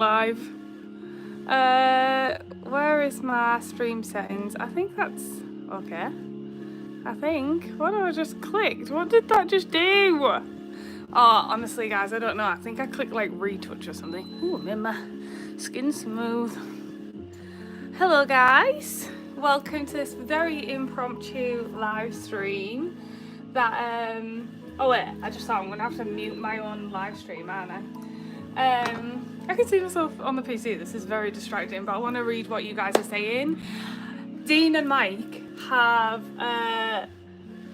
Live. Where is my stream settings? I think that's okay. I think. What have I just clicked? What did that just do? Oh, honestly, guys, I don't know. I think I clicked like retouch or something. Ooh, made my skin smooth. Hello, guys. Welcome to this very impromptu live stream. That oh wait, I just thought I'm gonna have to mute my own live stream, aren't I? I can see myself on the PC. This is very distracting, but I want to read what you guys are saying. Dean and Mike have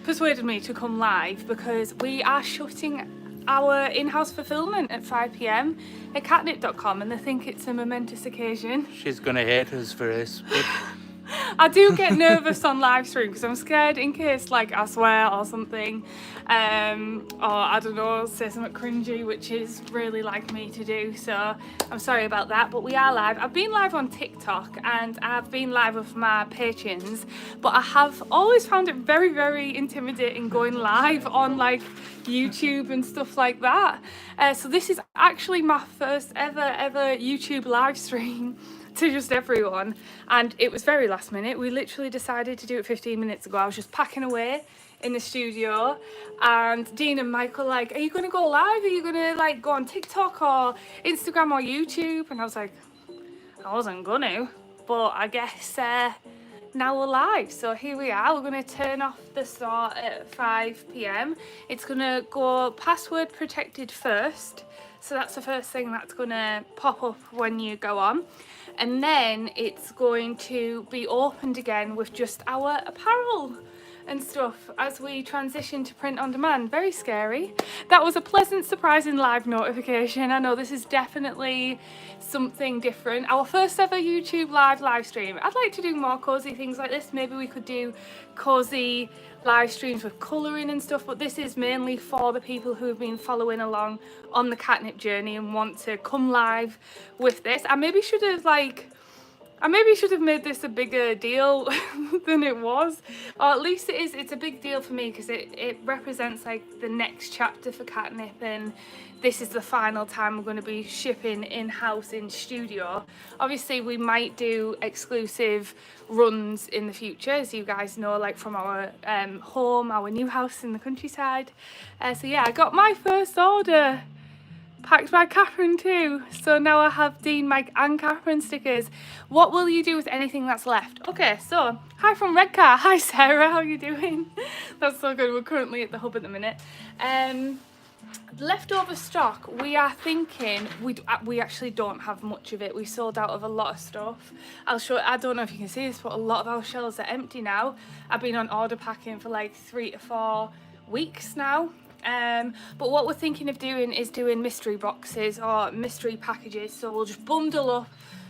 persuaded me to come live because we are shutting our in-house fulfilment at 5 p.m. at Katnipp.com, and they think it's a momentous occasion. She's gonna hate us for this. I do get nervous on live stream because I'm scared in case like I swear or something, or I don't know, say something cringy, which is really like me to do, so I'm sorry about that. But we are live. I've been live on TikTok and I've been live with my patrons, but I have always found it very, very intimidating going live on like YouTube and stuff like that. So this is actually my first ever YouTube live stream to just everyone, and it was very last minute. We literally decided to do it 15 minutes ago. I was just packing away in the studio and Dean and Michael like, are you gonna go live? Are you gonna like go on TikTok or Instagram or YouTube? And I was like, I wasn't gonna, but I guess now we're live. So here we are. We're gonna turn off the start at 5 p.m. It's gonna go password protected first, so that's the first thing that's gonna pop up when you go on. And then it's going to be opened again with just our apparel and stuff as we transition to print on demand. Very scary. That was a pleasant surprise in live notification. I know this is definitely something different. Our first ever YouTube live stream. I'd like to do more cozy things like this. Maybe we could do cozy live streams with colouring and stuff, but this is mainly for the people who have been following along on the Katnipp journey and want to come live with this. I maybe should have made this a bigger deal than it was, or at least it's a big deal for me because it represents like the next chapter for Katnipp, and this is the final time we're going to be shipping in-house in studio. Obviously we might do exclusive runs in the future, as you guys know, like from our home, our new house in the countryside. So yeah, I got my first order packed by Catherine too. So now I have Dean, Mike and Catherine stickers. What will you do with anything that's left? Okay, so hi from Redcar. Hi Sarah, how are you doing? That's so good. We're currently at the hub at the minute. Leftover stock, we are thinking we actually don't have much of it. We sold out of a lot of stuff. I'll show. I don't know if you can see this, but a lot of our shelves are empty now. I've been on order packing for like 3 to 4 weeks now. But what we're thinking of doing is doing mystery boxes or mystery packages. So we'll just bundle up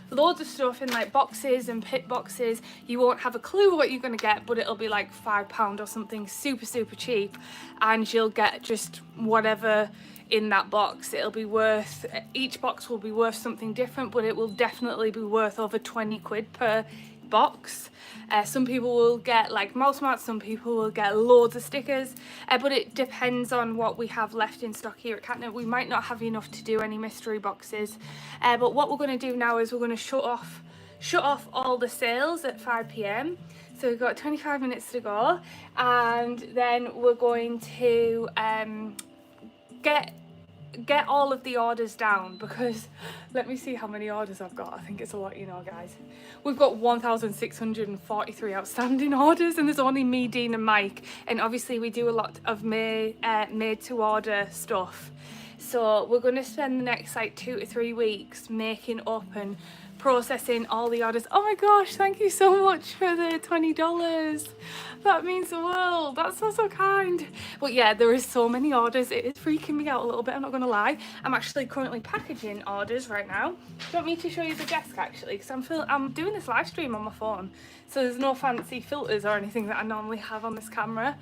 loads of stuff in like boxes and pit boxes. You won't have a clue what you're going to get, but it'll be like £5 or something super cheap, and you'll get just whatever in that box. It'll be worth, each box will be worth something different, but it will definitely be worth over 20 quid per box. Some people will get like mouse mats, some people will get loads of stickers, but it depends on what we have left in stock here at Katnipp. We might not have enough to do any mystery boxes, but what we're going to do now is we're going to shut off all the sales at 5 p.m. so we've got 25 minutes to go, and then we're going to get all of the orders down, because let me see how many orders I've got. I think it's a lot, you know, guys. We've got 1,643 outstanding orders, and there's only me, Dean and Mike, and obviously we do a lot of made to order stuff. So we're going to spend the next like 2 to 3 weeks making up and processing all the orders. Oh my gosh, thank you so much for the $20. That means the world. That's so kind. But yeah, there is so many orders. It is freaking me out a little bit, I'm not gonna lie. I'm actually currently packaging orders right now. Do you want me to show you the desk actually? Because I'm doing this live stream on my phone, so there's no fancy filters or anything that I normally have on this camera.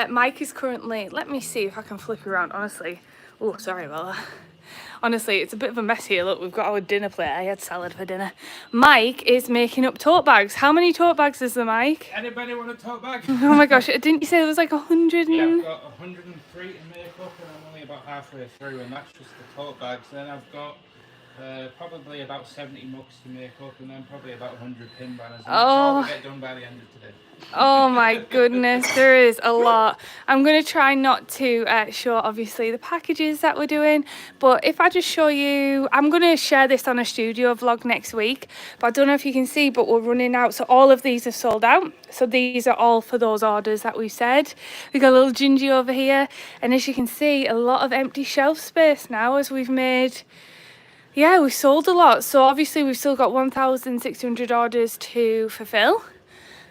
Mike is currently, let me see if I can flip around, honestly. Oh, sorry about that. Honestly, it's a bit of a mess here. Look, we've got our dinner plate. I had salad for dinner. Mike is making up tote bags. How many tote bags is there, Mike? Anybody want a tote bag? Oh my gosh, didn't you say there was like 100 and... Yeah, I've got 103 to make up, and I'm only about halfway through, and that's just the tote bags. Then I've got Probably about 70 mugs to make up, and then probably about 100 pin banners. And Oh. that's all we get done by the end of today. Oh my goodness, there is a lot. I'm going to try not to show obviously the packages that we're doing, but if I just show you, I'm going to share this on a studio vlog next week, but I don't know if you can see, but we're running out. So all of these are sold out. So these are all for those orders that we said. We got a little Gingy over here, and as you can see, a lot of empty shelf space now as we've made. Yeah, we sold a lot. So obviously we've still got 1,600 orders to fulfill.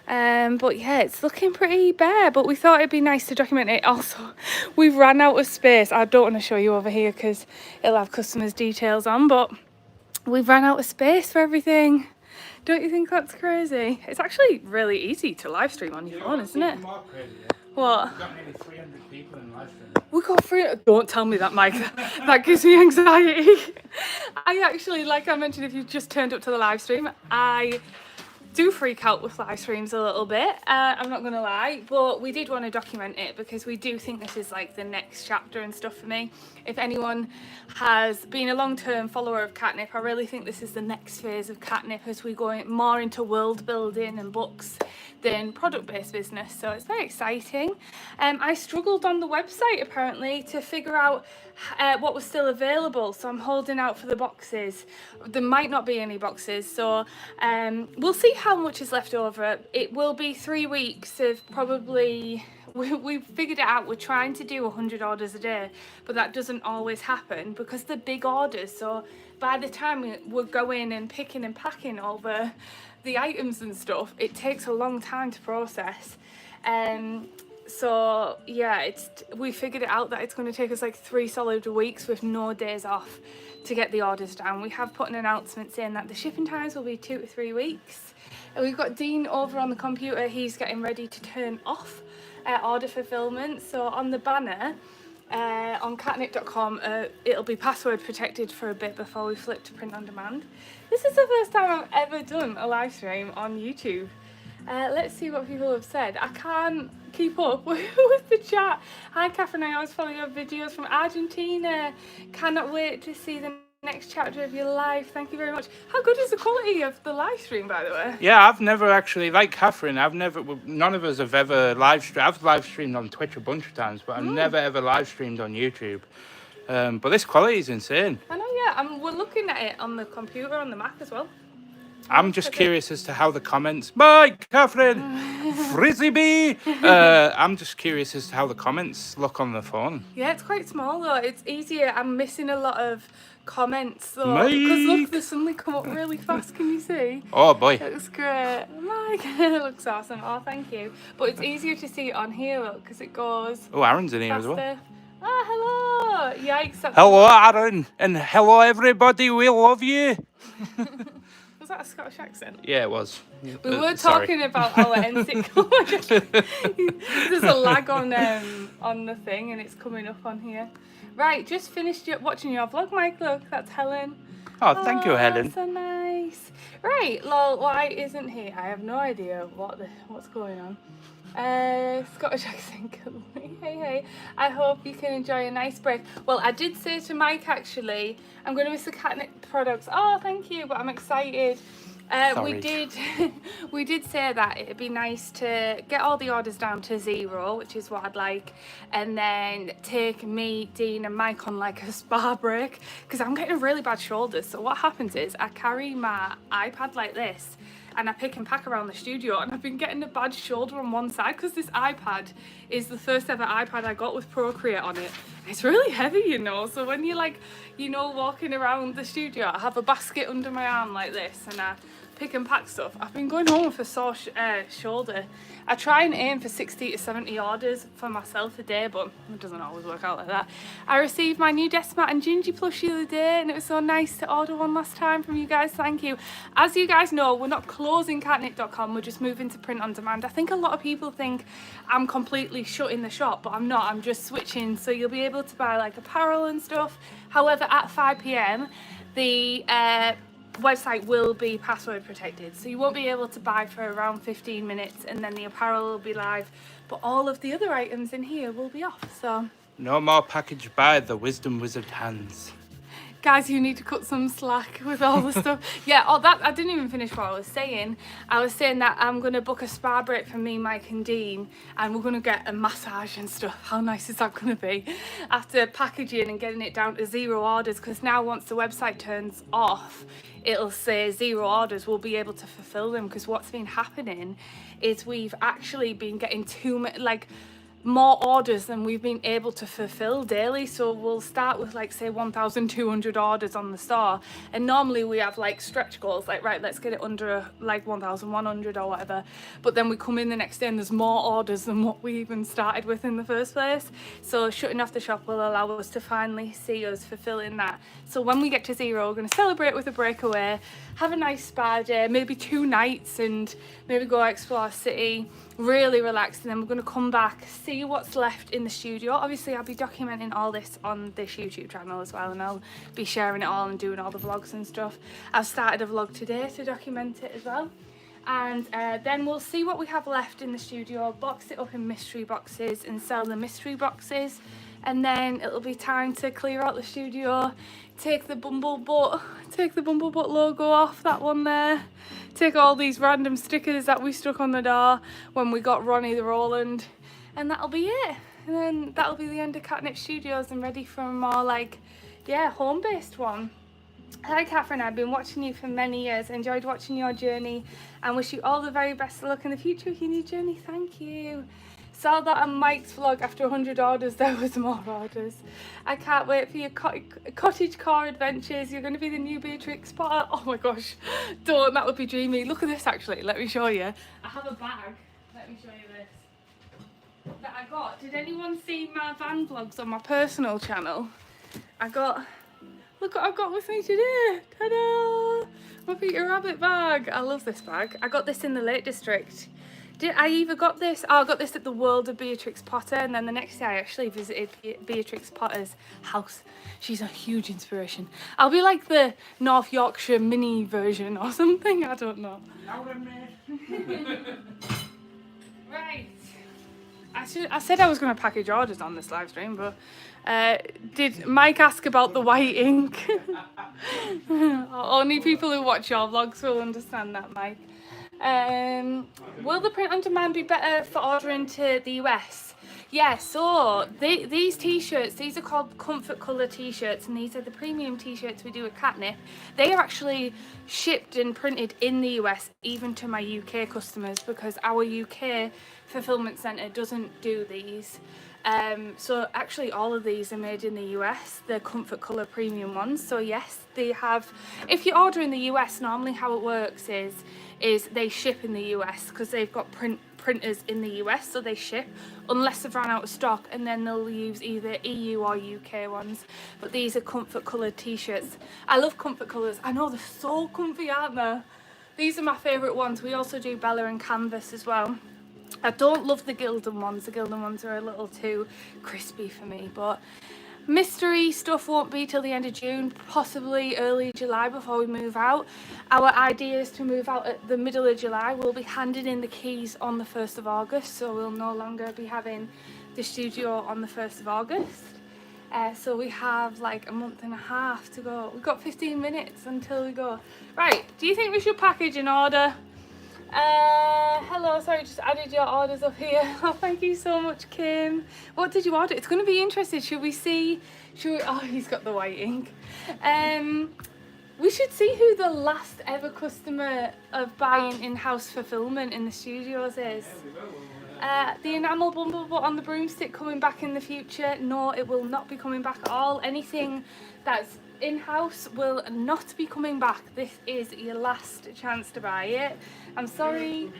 But yeah, it's looking pretty bare, but we thought it'd be nice to document it. Also, we've ran out of space. I don't want to show you over here because it'll have customers' details on, but we've ran out of space for everything. Don't you think that's crazy? It's actually really easy to live stream on your phone, isn't it? What? We've got nearly 300 people in live stream. We got through it. Don't tell me that, Mike. That gives me anxiety. I actually, like I mentioned, if you've just turned up to the live stream, I do freak out with live streams a little bit, I'm not gonna lie, but we did want to document it because we do think this is like the next chapter and stuff for me. If anyone has been a long-term follower of Katnipp, I really think this is the next phase of Katnipp as we go more into world building and books than product-based business, so it's very exciting. I struggled on the website apparently to figure out what was still available, so I'm holding out for the boxes. There might not be any boxes, so we'll see how much is left over. It will be 3 weeks of probably, we've figured it out, we're trying to do 100 orders a day, but that doesn't always happen because they're big orders, so by the time we're going and picking and packing all the items and stuff, it takes a long time to process. So yeah, we figured it out that it's going to take us like 3 solid weeks with no days off to get the orders down. We have put an announcement saying that the shipping times will be 2 to 3 weeks. And we've got Dean over on the computer. He's getting ready to turn off order fulfillment. So on the banner on katnipp.com, it'll be password protected for a bit before we flip to print on demand. This is the first time I've ever done a live stream on YouTube. Let's see what people have said. I can't keep up with the chat. Hi Catherine, I always follow your videos from Argentina. Cannot wait to see the next chapter of your life. Thank you very much. How good is the quality of the live stream, by the way? Yeah, I've never actually, like Catherine, none of us have ever live streamed. I've live streamed on Twitch a bunch of times, but I've never ever live streamed on YouTube. But this quality is insane. I know, yeah. We're looking at it on the computer, on the Mac as well. I'm just curious as to how the comments, Mike, Catherine, Frizzy B. I'm just curious as to how the comments look on the phone. Yeah, it's quite small though. It's easier. I'm missing a lot of comments though. Because look, they suddenly come up really fast. Can you see? Oh boy. It looks great. Mike, it looks awesome. Oh, thank you. But it's easier to see it on here, look, because it goes. Oh, Aaron's in here faster. as well. Ah, hello. Yikes. Hello, Aaron, and hello, everybody. We love you. Was that a Scottish accent? Yeah, it was. We were talking about our encyclical. There's a lag on the thing, and it's coming up on here. Right, just finished watching your vlog, Mike. Look, that's Helen. Oh, thank you, Helen. So nice. Right, lol. Why isn't he? I have no idea what's going on. Scottish accent. Hey. I hope you can enjoy a nice break. Well, I did say to Mike actually, I'm going to miss the Katnipp products. Oh, thank you, but I'm excited. We did say that it'd be nice to get all the orders down to 0, which is what I'd like, and then take me, Dean, and Mike on like a spa break because I'm getting really bad shoulders. So what happens is I carry my iPad like this and I pick and pack around the studio, and I've been getting a bad shoulder on one side because this iPad is the first ever iPad I got with Procreate on it. It's really heavy, you know, so when you're like, you know, walking around the studio, I have a basket under my arm like this and I pick and pack stuff. I've been going home with a sore shoulder. I try and aim for 60 to 70 orders for myself a day, but it doesn't always work out like that. I received my new desk mat and Gingy plushie the other day, and it was so nice to order one last time from you guys. Thank you. As you guys know, we're not closing katnipp.com, we're just moving to print on demand. I think a lot of people think I'm completely shutting the shop, but I'm not. I'm just switching, so you'll be able to buy like apparel and stuff. However, at 5 p.m, the website will be password protected, so you won't be able to buy for around 15 minutes, and then the apparel will be live, but all of the other items in here will be off. So no more packaged by the Wisdom Wizard hands. Guys, you need to cut some slack with all the stuff. Yeah, oh, that I didn't even finish what I was saying. I was saying that I'm going to book a spa break for me, Mike and Dean, and we're going to get a massage and stuff. How nice is that going to be? After packaging and getting it down to 0 orders, because now once the website turns off, it'll say 0 orders. We'll be able to fulfill them, because what's been happening is we've actually been getting too much, like, more orders than we've been able to fulfill daily. So we'll start with, like, say 1,200 orders on the store, and normally we have like stretch goals, like, right, let's get it under like 1,100 or whatever, but then we come in the next day and there's more orders than what we even started with in the first place. So shutting off the shop will allow us to finally see us fulfilling that. So when we get to 0, we're going to celebrate with a breakaway, have a nice spa day, maybe 2 nights, and maybe go explore a city, really relaxed, and then we're going to come back, see what's left in the studio. Obviously I'll be documenting all this on this YouTube channel as well, and I'll be sharing it all and doing all the vlogs and stuff. I've started a vlog today to document it as well, and then we'll see what we have left in the studio, box it up in mystery boxes and sell the mystery boxes, and then it'll be time to clear out the studio, take the Bumblebutt logo off that one there, take all these random stickers that we stuck on the door when we got Ronnie the Roland, and that'll be it. And then that'll be the end of Katnipp Studios and ready for a more, like, yeah, home-based one. Hi Catherine, I've been watching you for many years. I enjoyed watching your journey and wish you all the very best of luck in the future with your new journey. Thank you. Saw that on Mike's vlog. After 100 orders there was more orders. I can't wait for your cottage core adventures. You're going to be the new Beatrix Potter. Oh my gosh, don't, that would be dreamy. Look at this actually, let me show you. I have a bag, let me show you this, that I got. Did anyone see my van vlogs on my personal channel? I got, look what I've got with me today. Ta-da! My Peter Rabbit bag. I love this bag. I got this in the Lake District. I either got this, I got this at the World of Beatrix Potter, and then the next day I actually visited Beatrix Potter's house. She's a huge inspiration. I'll be like the North Yorkshire mini version or something, I don't know. Right. I said I was going to package orders on this live stream, but did Mike ask about the white ink? Only people who watch your vlogs will understand that, Mike. Will the print on demand be better for ordering to the US? Yeah, so these t-shirts, these are called comfort colour t-shirts, and these are the premium t-shirts we do at Katnipp. They are actually shipped and printed in the US, even to my UK customers, because our UK fulfilment centre doesn't do these. So actually all of these are made in the US, the comfort colour premium ones. So yes, they have, if you order in the US, normally how it works is they ship in the US, because they've got printers in the US, so they ship unless they've run out of stock, and then they'll use either EU or UK ones. But these are comfort coloured t-shirts. I love comfort colours. I know, they're so comfy, aren't they? These are my favourite ones. We also do Bella and Canvas as well. I don't love the Gildan ones. The Gildan ones are a little too crispy for me, but mystery stuff won't be till the end of June, possibly early July before we move out. Our idea is to move out at the middle of July. We'll be handing in the keys on the 1st of August, so we'll no longer be having the studio on the 1st of August. So we have like a month and a half to go. We've got 15 minutes until we go. Right, do you think we should package an order? Hello, sorry, just added your orders up here. Oh, thank you so much, Kim. What did you order? It's going to be interesting. Should we see? Oh, he's got the white ink. We should see who the last ever customer of buying in-house fulfillment in the studios is. The enamel Bumblebutt on the broomstick coming back in the future? No, it will not be coming back at all. Anything that's in-house will not be coming back. This is your last chance to buy it. I'm sorry.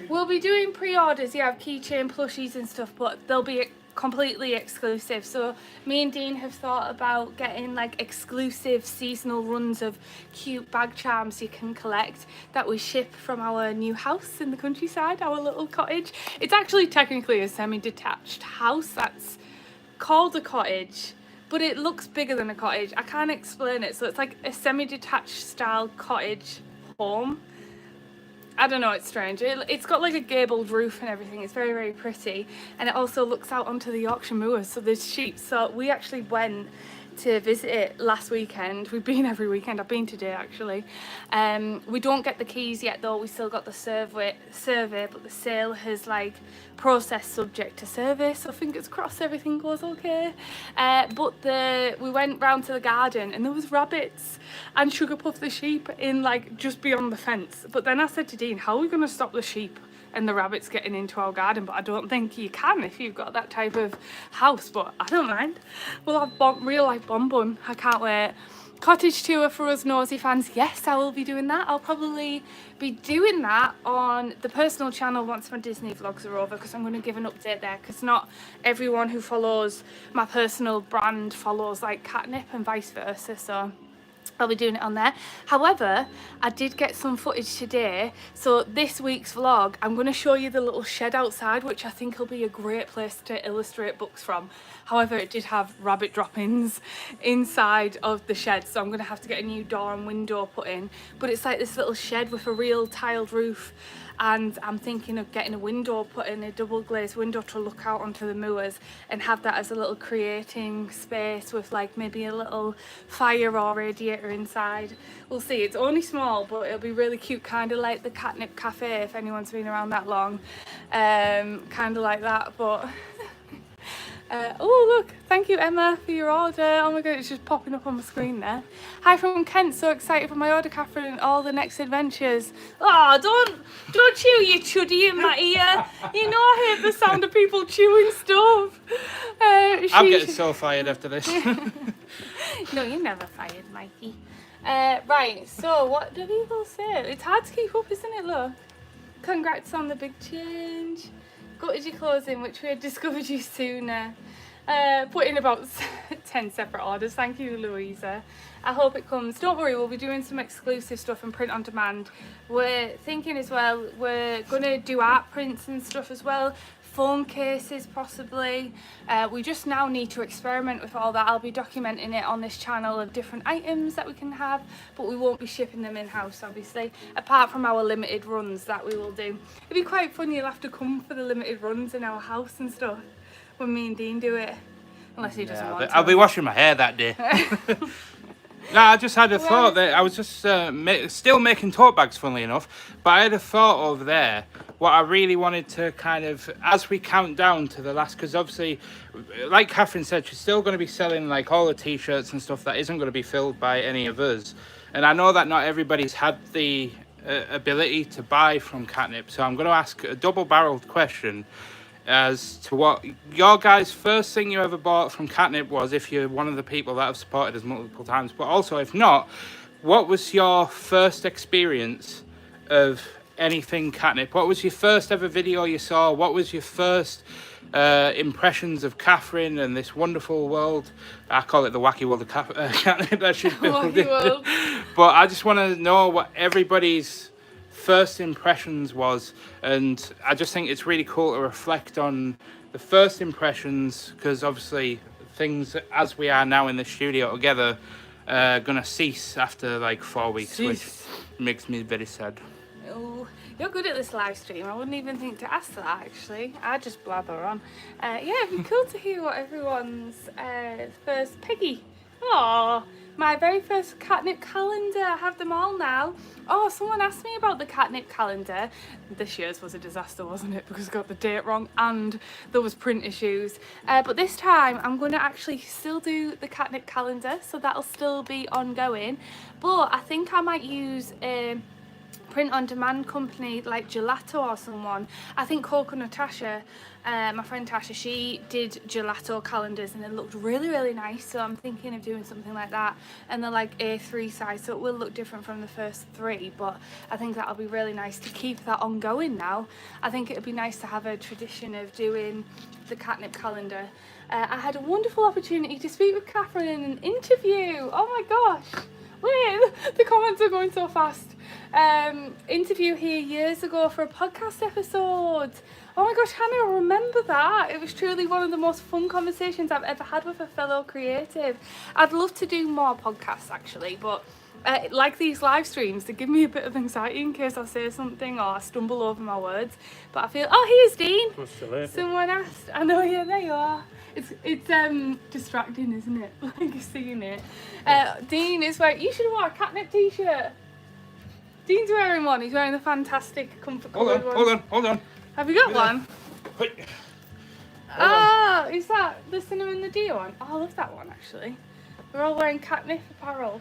We'll be doing pre-orders, yeah, of keychain plushies and stuff, but they'll be completely exclusive. So me and Dean have thought about getting like exclusive seasonal runs of cute bag charms you can collect that we ship from our new house in the countryside, our little cottage. It's actually technically a semi-detached house that's called a cottage, but it looks bigger than a cottage. I can't explain it. So it's like a semi-detached style cottage home. I don't know, it's strange. It's got like a gabled roof and everything. It's very, very pretty. And it also looks out onto the Yorkshire moors, so there's sheep. So we actually went to visit it last weekend. We've been every weekend. I've been today actually. We don't get the keys yet though. We still got the survey, but the sale has like processed subject to survey. So fingers crossed everything goes okay. But we went round to the garden and there was rabbits and Sugarpuff the sheep in like just beyond the fence. But then I said to Dean, how are we going to stop the sheep and the rabbits getting into our garden? But I don't think you can if you've got that type of house, but I don't mind. We'll have real life bonbon. I can't wait. Cottage tour for us nosy fans. Yes, I will be doing that. I'll probably be doing that on the personal channel once my Disney vlogs are over, because I'm going to give an update there, because not everyone who follows my personal brand follows like Katnipp and vice versa, so I'll be doing it on there. However, I did get some footage today. So this week's vlog, I'm going to show you the little shed outside, which I think will be a great place to illustrate books from. However, it did have rabbit droppings inside of the shed, so I'm going to have to get a new door and window put in. But it's like this little shed with a real tiled roof. And I'm thinking of getting a window put in, a double glazed window to look out onto the moors, and have that as a little creating space with like maybe a little fire or radiator inside. We'll see. It's only small, but it'll be really cute, kind of like the Katnipp Cafe if anyone's been around that long. Kind of like that, but oh look, thank you Emma for your order. Oh my god, it's just popping up on my screen there. Hi from Kent, so excited for my order, Catherine, and all the next adventures. Oh, don't chew, you chuddy, in my ear. You know I hate the sound of people chewing stuff. I'm getting so fired after this. No, you're never fired, Mikey. Right, so what do people say? It's hard to keep up, isn't it, look? Congrats on the big change. Gutted your closing, which we had discovered you sooner. Put in about 10 separate orders. Thank you, Louisa. I hope it comes. Don't worry, we'll be doing some exclusive stuff and print on demand. We're thinking as well, we're going to do art prints and stuff as well. Phone cases possibly. We just now need to experiment with all that. I'll be documenting it on this channel of different items that we can have, but we won't be shipping them in-house obviously, apart from our limited runs that we will do. It'd be quite funny, you'll have to come for the limited runs in our house and stuff when me and Dean do it, unless he doesn't want to. I'll be washing my hair that day. No, I just had a thought that I was just still making tote bags, funnily enough, but I had a thought over there what I really wanted to kind of, as we count down to the last, because obviously, like Catherine said, she's still going to be selling like all the t-shirts and stuff that isn't going to be filled by any of us. And I know that not everybody's had the ability to buy from Katnipp, so I'm going to ask a double-barreled question as to what your guys' first thing you ever bought from Katnipp was, if you're one of the people that have supported us multiple times, but also if not, what was your first experience of anything Katnipp? What was your first ever video you saw? What was your first impressions of Catherine and this wonderful world? I call it the wacky world of Katnipp. That should be wacky world. But I just want to know what everybody's first impressions was, and I just think it's really cool to reflect on the first impressions, because obviously things as we are now in the studio together gonna cease after like 4 weeks, which makes me very sad. Oh, you're good at this live stream. I wouldn't even think to ask that actually. I just blather on. Yeah, it'd be cool to hear what everyone's first. Peggy. Oh, my very first Katnipp calendar. I have them all now. Oh, someone asked me about the Katnipp calendar. This year's was a disaster, wasn't it? Because I got the date wrong and there was print issues. But this time I'm going to actually still do the Katnipp calendar, so that'll still be ongoing. But I think I might use print on demand company like Gelato or someone. I think Coco Natasha, my friend Tasha, she did Gelato calendars and it looked really, really nice, so I'm thinking of doing something like that. And they're like A3 size, so it will look different from the first three, but I think that'll be really nice to keep that ongoing now. I think it would be nice to have a tradition of doing the Katnipp calendar. I had a wonderful opportunity to speak with Catherine in an interview. Oh my gosh. Wait, the comments are going so fast. Interview here years ago for a podcast episode. Oh my gosh, Hannah, I remember that. It was truly one of the most fun conversations I've ever had with a fellow creative. I'd love to do more podcasts actually, but like these live streams, they give me a bit of anxiety in case I say something or I stumble over my words. But I feel, oh, here's Dean. Someone asked. I know, yeah, there you are. It's distracting, isn't it? Like seeing it. Dean is wearing. You should have worn a Katnipp t-shirt. Dean's wearing one. He's wearing the fantastic comfort coloured one. Hold on. Have you got one? Hold Ah, is that the Cinnamon the Deer one? Oh, I love that one actually. We're all wearing Katnipp apparel.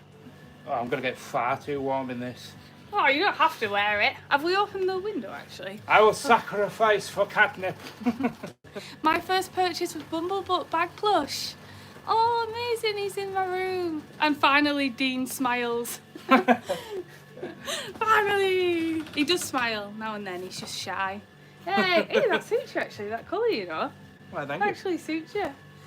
Oh, I'm gonna get far too warm in this. Oh, you don't have to wear it. Have we opened the window actually? I will sacrifice for Katnipp. My first purchase was Bumblebutt bag plush. Oh, amazing! He's in my room. And finally, Dean smiles. Finally, he does smile now and then. He's just shy. Hey, that suits you actually. That colour, you know. Well, thank That you. actually suits you.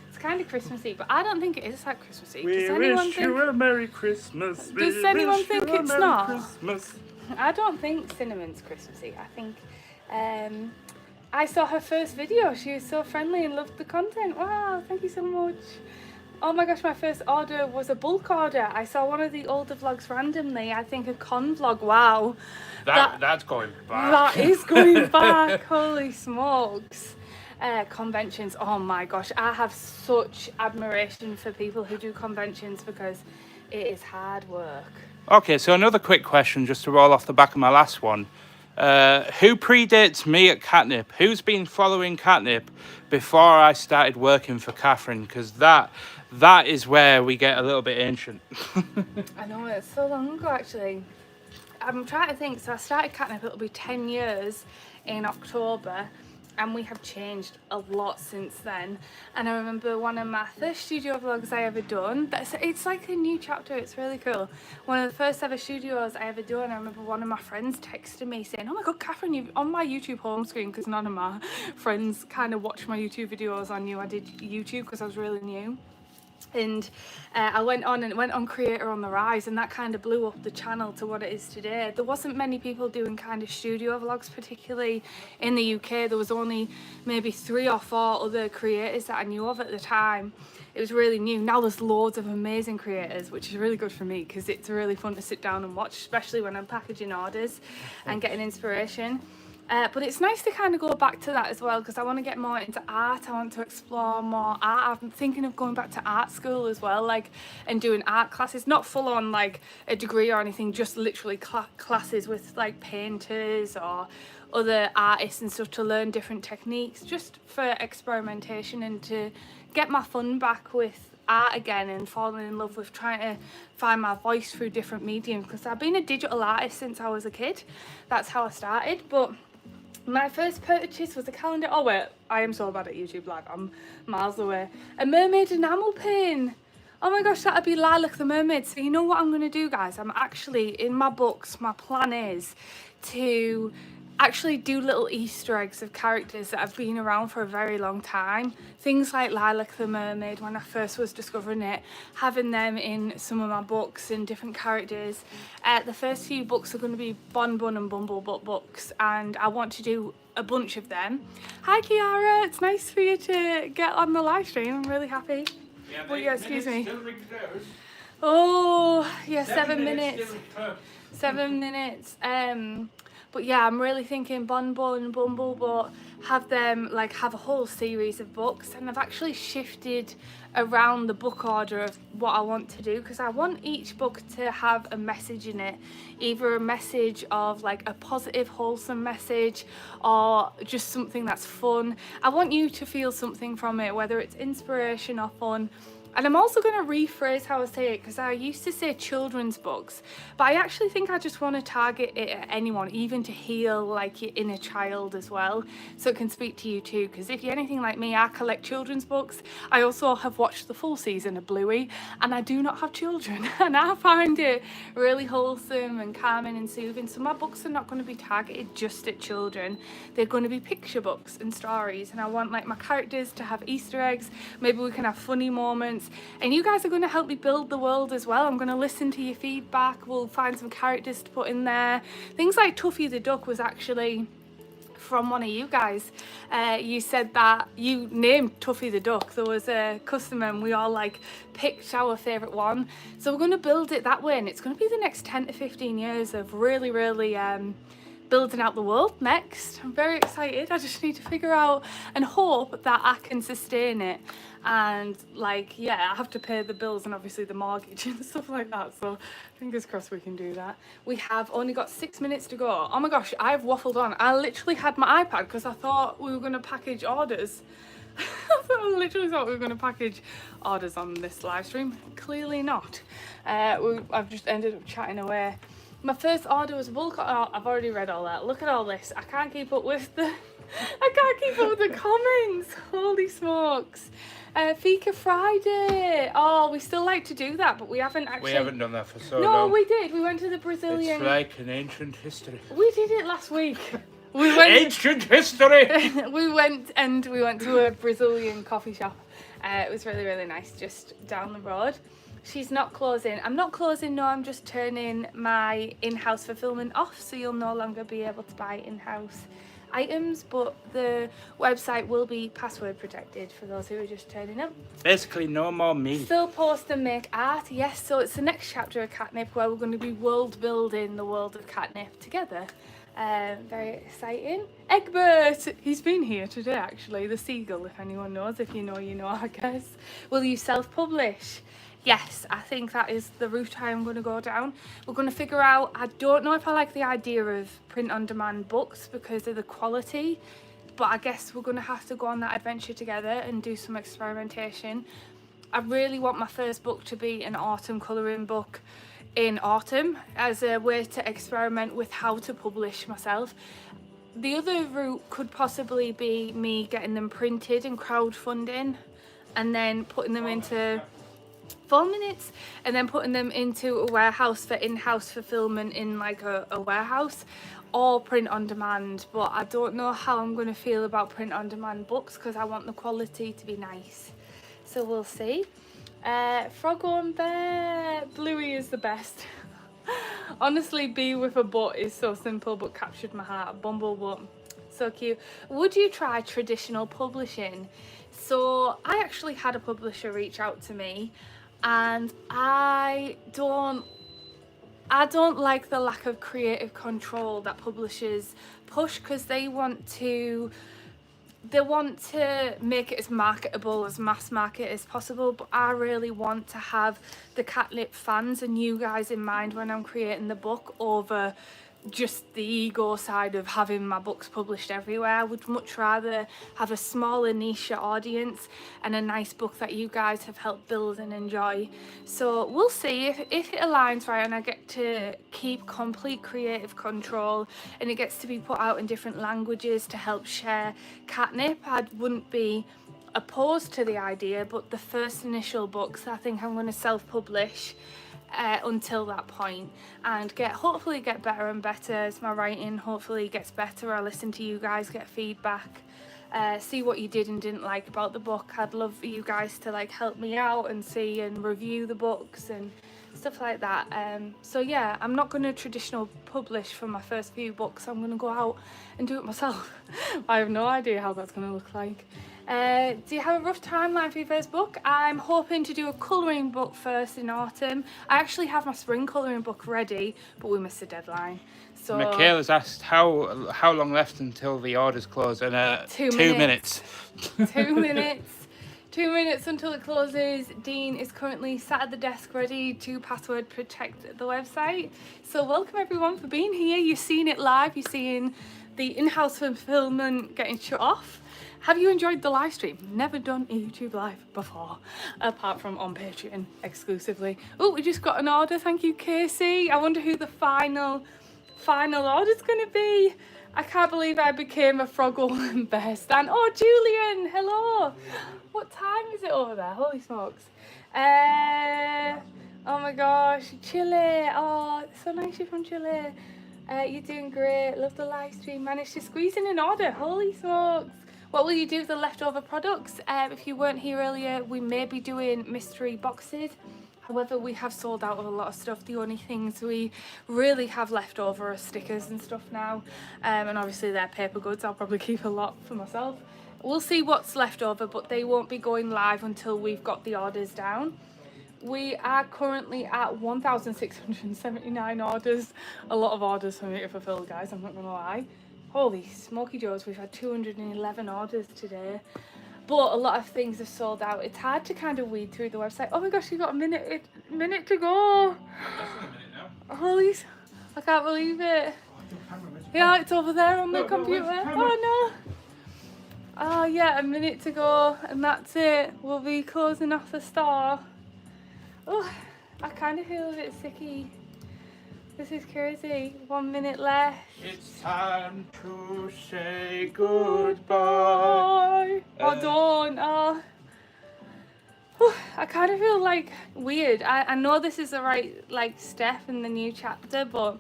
It's kind of Christmassy, but I don't think it is that Christmassy. We Does anyone wish think? you a Merry Christmas. Does anyone think it's not? Christmas. I don't think Cinnamon's Christmassy. I think I saw her first video. She was so friendly and loved the content. Wow, thank you so much. Oh my gosh, my first order was a bulk order. I saw one of the older vlogs randomly. I think a con vlog. Wow. That's going back. That is going back. Holy smokes. Conventions. Oh my gosh. I have such admiration for people who do conventions because it is hard work. Okay, so another quick question just to roll off the back of my last one. Who predates me at Katnipp? Who's been following Katnipp before I started working for Catherine? Because that is where we get a little bit ancient. I know, it's so long ago actually. I'm trying to think. So I started Katnipp, it'll be 10 years in October. And we have changed a lot since then. And I remember one of my first studio vlogs I ever done. It's like a new chapter. It's really cool. One of the first ever studios I ever done. I remember one of my friends texted me saying, "Oh my God, Catherine, you're on my YouTube home screen," because none of my friends kind of watch my YouTube videos. I knew I did YouTube because I was really new. And I went on Creator on the Rise, and that kind of blew up the channel to what it is today. There wasn't many people doing kind of studio vlogs, particularly in the UK. There was only maybe 3 or 4 other creators that I knew of at the time. It was really new. Now there's loads of amazing creators, which is really good for me because it's really fun to sit down and watch, especially when I'm packaging orders and getting inspiration. But it's nice to kind of go back to that as well because I want to get more into art. I want to explore more art. I'm thinking of going back to art school as well, like, and doing art classes, not full on like a degree or anything, just literally classes with like painters or other artists and stuff to learn different techniques, just for experimentation and to get my fun back with art again and falling in love with trying to find my voice through different mediums because I've been a digital artist since I was a kid. That's how I started. But my first purchase was a calendar. Oh wait, I am so bad at YouTube Live. I'm miles away. A mermaid enamel pin. Oh my gosh, that'd be Lilac the Mermaid. So you know what I'm going to do, guys? I'm actually, in my books, my plan is to actually do little Easter eggs of characters that have been around for a very long time. Things like Lilac the Mermaid, when I first was discovering it, having them in some of my books and different characters. The first few books are going to be Bon Bun and Bumblebutt books, and I want to do a bunch of them. Hi Kiara, it's nice for you to get on the live stream. I'm really happy. Yeah, excuse me. Oh, yeah, 7 minutes. 7 minutes. But yeah, I'm really thinking Bon Bun and Bumblebutt, have them like have a whole series of books, and I've actually shifted around the book order of what I want to do because I want each book to have a message in it, either a message of like a positive, wholesome message or just something that's fun. I want you to feel something from it, whether it's inspiration or fun. And I'm also going to rephrase how I say it because I used to say children's books, but I actually think I just want to target it at anyone, even to heal like your inner child as well, so it can speak to you too. Because if you're anything like me, I collect children's books. I also have watched the full season of Bluey, and I do not have children, and I find it really wholesome and calming and soothing. So my books are not going to be targeted just at children. They're going to be picture books and stories, and I want like my characters to have Easter eggs. Maybe we can have funny moments. And you guys are going to help me build the world as well. I'm going to listen to your feedback. We'll find some characters to put in there. Things like Tuffy the Duck was actually from one of you guys. You said that you named Tuffy the Duck. There was a customer and we all like picked our favourite one. So we're going to build it that way, and it's going to be the next 10 to 15 years of really building out the world next. I'm very excited. I just need to figure out and hope that I can sustain it. And like, yeah, I have to pay the bills and obviously the mortgage and stuff like that. So fingers crossed we can do that. We have only got 6 minutes to go. Oh my gosh, I've waffled on. I literally had my iPad because I thought we were going to package orders. I literally thought we were going to package orders on this live stream. Clearly not. I've just ended up chatting away. My first order was bulk. Oh, I've already read all that. Look at all this. I can't keep up with the comments. Holy smokes. Fika Friday. Oh, we still like to do that, but we haven't actually. We haven't done that for so long. No, we did. We went to the Brazilian. It's like an ancient history. We did it last week. We went. Ancient history. we went to a Brazilian coffee shop. It was really, really nice, just down the road. She's not closing. I'm not closing, no, I'm just turning my in-house fulfillment off, so you'll no longer be able to buy in-house items, but the website will be password protected for those who are just turning up. Basically, no more me. Still post and make art, yes, so it's the next chapter of Katnipp where we're going to be world building the world of Katnipp together. Very exciting. Egbert, he's been here today actually, the seagull, if anyone knows. If you know, you know, I guess. Will you self-publish? Yes, I think that is the route I'm going to go down. We're going to figure out, I don't know if I like the idea of print-on-demand books because of the quality, but I guess we're going to have to go on that adventure together and do some experimentation. I really want my first book to be an autumn colouring book in autumn as a way to experiment with how to publish myself. The other route could possibly be me getting them printed and crowdfunding and then putting them into 4 minutes and then putting them into a warehouse for in-house fulfillment in like a warehouse, or print on demand. But I don't know how I'm going to feel about print on demand books because I want the quality to be nice, so we'll see. Froggo and Bear, Bluey is the best. Honestly, B with a butt is so simple but captured my heart. Bumblebutt, so cute. Would you try traditional publishing? So I actually had a publisher reach out to me, and I don't like the lack of creative control that publishers push, because they want to make it as marketable, as mass market as possible, but I really want to have the Katnipp fans and you guys in mind when I'm creating the book, over just the ego side of having my books published everywhere. I would much rather have a smaller niche audience and a nice book that you guys have helped build and enjoy. So we'll see if it aligns right and I get to keep complete creative control and it gets to be put out in different languages to help share Katnipp. I wouldn't be opposed to the idea, but the first initial books I think I'm going to self-publish until that point, and hopefully get better and better as my writing hopefully gets better. I listen to you guys, get feedback, see what you did and didn't like about the book. I'd love for you guys to like help me out and see and review the books and stuff like that. So yeah, I'm not going to traditional publish for my first few books. I'm going to go out and do it myself. I have no idea how that's going to look like. Do you have a rough timeline for your first book? I'm hoping to do a colouring book first in autumn. I actually have my spring colouring book ready, but we missed the deadline. So Michaela's asked how long left until the orders close, and 2 minutes. 2 minutes. 2 minutes until it closes. Dean is currently sat at the desk ready to password protect the website. So welcome everyone for being here. You're seeing it live. You're seeing the in-house fulfillment getting shut off. Have you enjoyed the live stream? Never done a YouTube live before, apart from on Patreon exclusively. Oh, we just got an order. Thank you, Casey. I wonder who the final order's going to be. I can't believe I became a Froggle and Bear stan. Oh, Julian, hello. What time is it over there? Holy smokes. Oh my gosh, Chile. Oh, it's so nice you're from Chile. You're doing great. Love the live stream. Managed to squeeze in an order. Holy smokes. What will you do with the leftover products? If you weren't here earlier, we may be doing mystery boxes. However, we have sold out of a lot of stuff. The only things we really have left over are stickers and stuff now. And obviously they're paper goods. I'll probably keep a lot for myself. We'll see what's left over, but they won't be going live until we've got the orders down. We are currently at 1,679 orders. A lot of orders for me to fulfill, guys, I'm not going to lie. Holy smoky joes, we've had 211 orders today. But a lot of things have sold out. It's hard to kind of weed through the website. Oh my gosh, you've got a minute to go. Less than a minute now. Holy, I can't believe it. Yeah, it's over there on the computer. Oh no. Oh yeah, a minute to go and that's it. We'll be closing off the store. Oh, I kind of feel a bit sicky. This is crazy. 1 minute left. It's time to say goodbye. Oh, don't. Oh. I kind of feel like weird. I know this is the right like step in the new chapter, but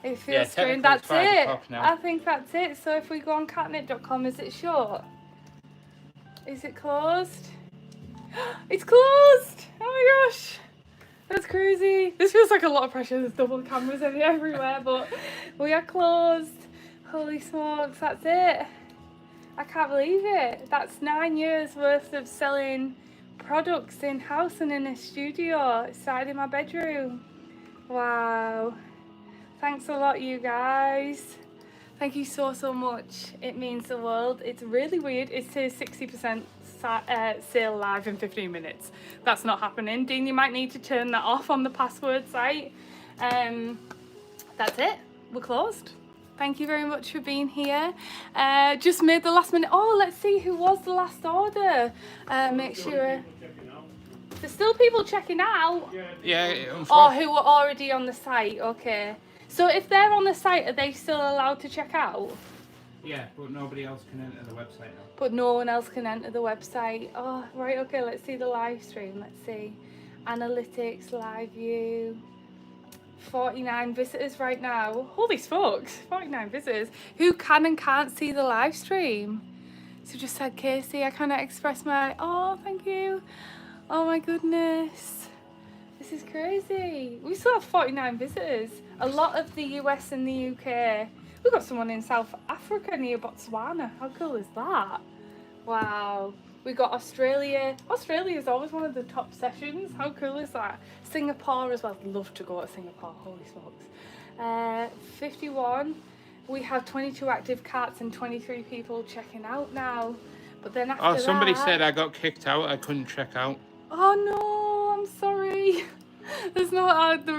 it feels strange. That's it. I think that's it. So if we go on Katnipp.com, is it shut? Is it closed? It's closed! Oh my gosh! That's crazy. This feels like a lot of pressure. There's double cameras everywhere, but we are closed. Holy smokes, that's it. I can't believe it. That's 9 years worth of selling products in-house and in a studio inside in my bedroom. Wow. Thanks a lot, you guys. Thank you so much. It means the world. It's really weird. It says 60% sale live in 15 minutes. That's not happening. Dean, you might need to turn that off on the password site. That's it. We're closed. Thank you very much for being here. Just made the last minute. Oh, let's see who was the last order. Make sure. There's still people checking out. Yeah. Or who were already on the site. Okay. So if they're on the site, are they still allowed to check out? Yeah, but nobody else can enter the website now. But no one else can enter the website. Oh, right, okay, let's see the live stream. Let's see. Analytics, live view. 49 visitors right now. Holy smokes, 49 visitors. Who can and can't see the live stream? So just said, Casey, I cannot express my... Oh, thank you. Oh my goodness. This is crazy. We still have 49 visitors. A lot of the US and the UK. We've got someone in South Africa near Botswana. How cool is that? Wow. We got Australia. Australia is always one of the top sessions. How cool is that? Singapore as well. I'd love to go to Singapore. Holy smokes. 51. We have 22 active carts and 23 people checking out now. But then after somebody that, said I got kicked out. I couldn't check out. Oh no, I'm sorry. There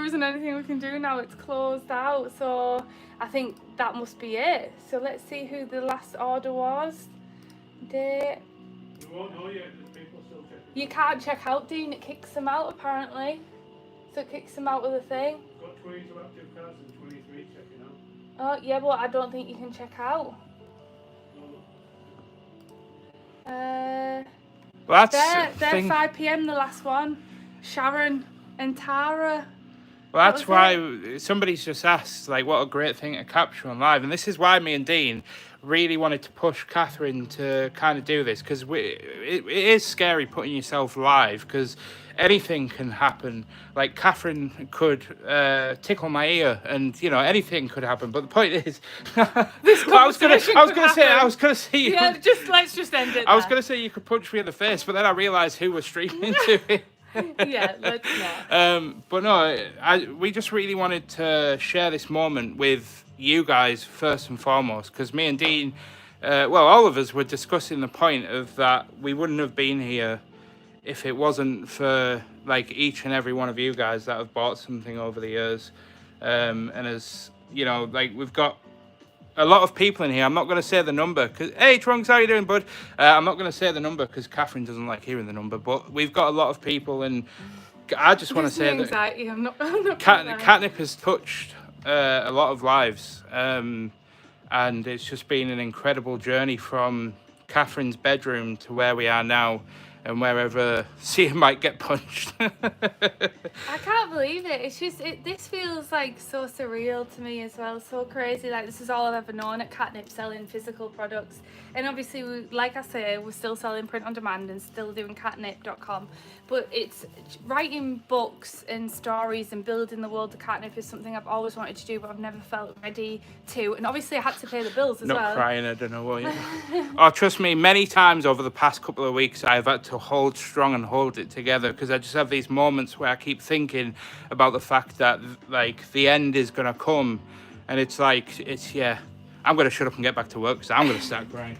isn't anything we can do now. It's closed out. So I think that must be it. So let's see who the last order was. Date. You won't know yet. There's people still checking. You can't check out, Dean. It kicks them out apparently. So it kicks them out of the thing. Got 22 active cards and 23 checking out. Oh yeah, but I don't think you can check out. Well, that's they're 5 PM the last one. Sharon and Tara. Well, that's why somebody's just asked, like, what a great thing to capture on live. And this is why me and Dean really wanted to push Catherine to kind of do this, because it is scary putting yourself live, because anything can happen. Like, Catherine could tickle my ear, and, you know, anything could happen. But the point is, I was gonna say, Yeah, let's just end it. I was gonna say you could punch me in the face, but then I realised who was streaming to it. Yeah, let's not. But no, we just really wanted to share this moment with you guys first and foremost, because me and Dean, all of us were discussing the point of that we wouldn't have been here if it wasn't for like each and every one of you guys that have bought something over the years. And as you know, like, we've got a lot of people in here. I'm not going to say the number because, hey Trunks, how you doing, bud? I'm not going to say the number because Catherine doesn't like hearing the number, but we've got a lot of people, and I just want to say anxiety. that I'm not Katnipp has touched a lot of lives, and it's just been an incredible journey from Catherine's bedroom to where we are now, and wherever Sia might get punched. I can't believe it. It's just, this feels like so surreal to me as well. So crazy. Like, this is all I've ever known at Katnipp, selling physical products. And obviously, like I say, we're still selling print on demand and still doing Katnipp.com. But it's writing books and stories and building the world of Katnipp is something I've always wanted to do, but I've never felt ready to. And obviously, I had to pay the bills as well. Not crying, I don't know what you... Oh, trust me, many times over the past couple of weeks, I've had to hold strong and hold it together, because I just have these moments where I keep thinking about the fact that like the end is gonna come, and it's like I'm gonna shut up and get back to work because I'm gonna start crying.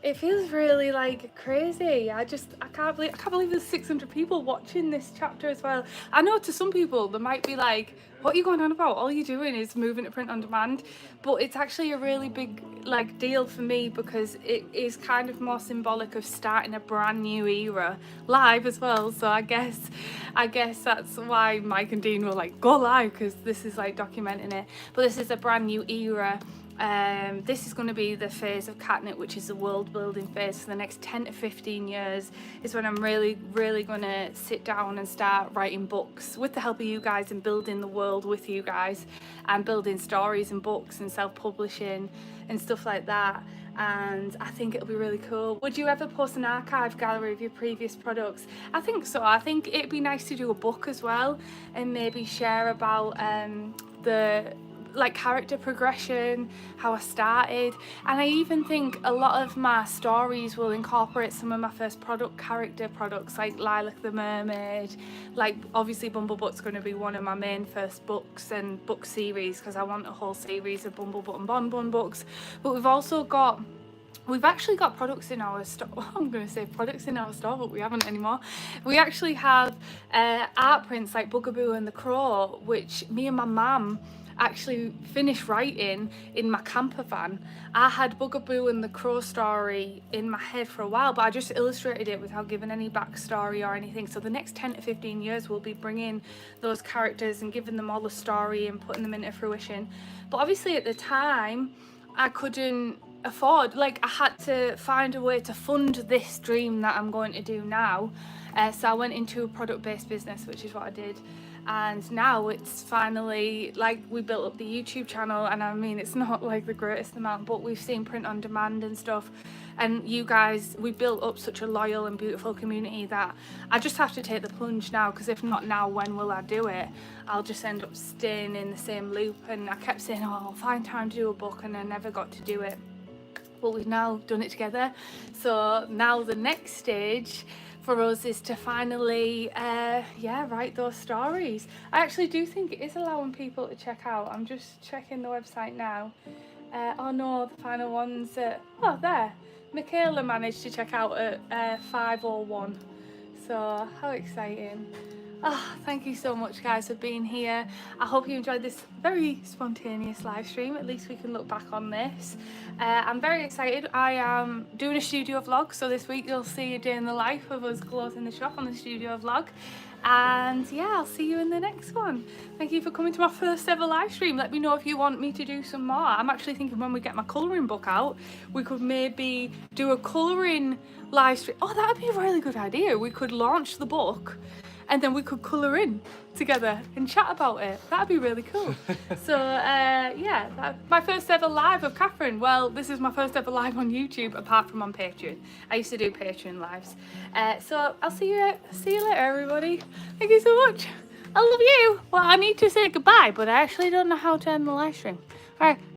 It feels really like crazy. I can't believe there's 600 people watching this chapter as well. I know to some people they might be like, what are you going on about? All you're doing is moving to print on demand. But it's actually a really big like deal for me, because it is kind of more symbolic of starting a brand new era live as well. So I guess that's why Mike and Dean were like, go live, because this is like documenting it. But this is a brand new era. This is going to be the phase of Katnipp, which is the world building phase for the next 10 to 15 years, is when I'm really going to sit down and start writing books with the help of you guys and building the world with you guys, and building stories and books and self-publishing and stuff like that. And I think it'll be really cool. Would you ever post an archive gallery of your previous products? I think so. I think it'd be nice to do a book as well, and maybe share about the like character progression, how I started. And I even think a lot of my stories will incorporate some of my first character products, like Lilac the Mermaid. Like obviously Bumblebutt's going to be one of my main first books and book series, because I want a whole series of Bumblebutt and Bonbon books. But we've actually got products in our store. I'm going to say products in our store, but we haven't anymore. We actually have art prints like Bugaboo and the Crow, which me and my mum actually finished writing in my camper van. I had Bugaboo and the Crow story in my head for a while, but I just illustrated it without giving any backstory or anything. So the next 10 to 15 years we'll be bringing those characters and giving them all the story and putting them into fruition. But obviously at the time I couldn't afford, like I had to find a way to fund this dream that I'm going to do now. So I went into a product-based business, which is what I did. And now it's finally, like, we built up the YouTube channel, and I mean, it's not like the greatest amount, but we've seen print on demand and stuff. And you guys, we built up such a loyal and beautiful community that I just have to take the plunge now, because if not now, when will I do it? I'll just end up staying in the same loop. And I kept saying, oh, I'll find time to do a book, and I never got to do it. But we've now done it together. So now the next stage for us is to finally write those stories. I actually do think it is allowing people to check out. I'm just checking the website now. Oh no, the final one's there. Michaela managed to check out at 5:01. So how exciting. Oh, thank you so much guys for being here. I hope you enjoyed this very spontaneous live stream. At least we can look back on this. I'm very excited. I am doing a studio vlog, so this week you'll see a day in the life of us closing the shop on the studio vlog. And yeah, I'll see you in the next one. Thank you for coming to my first ever live stream. Let me know if you want me to do some more. I'm actually thinking when we get my colouring book out, we could maybe do a colouring live stream. Oh, that would be a really good idea. We could launch the book and then we could colour in together and chat about it. That'd be really cool. So my first ever live of Catherine. Well, this is my first ever live on YouTube, apart from on Patreon. I used to do Patreon lives. So I'll see you later, everybody. Thank you so much. I love you. Well, I need to say goodbye, but I actually don't know how to end the live stream. All right.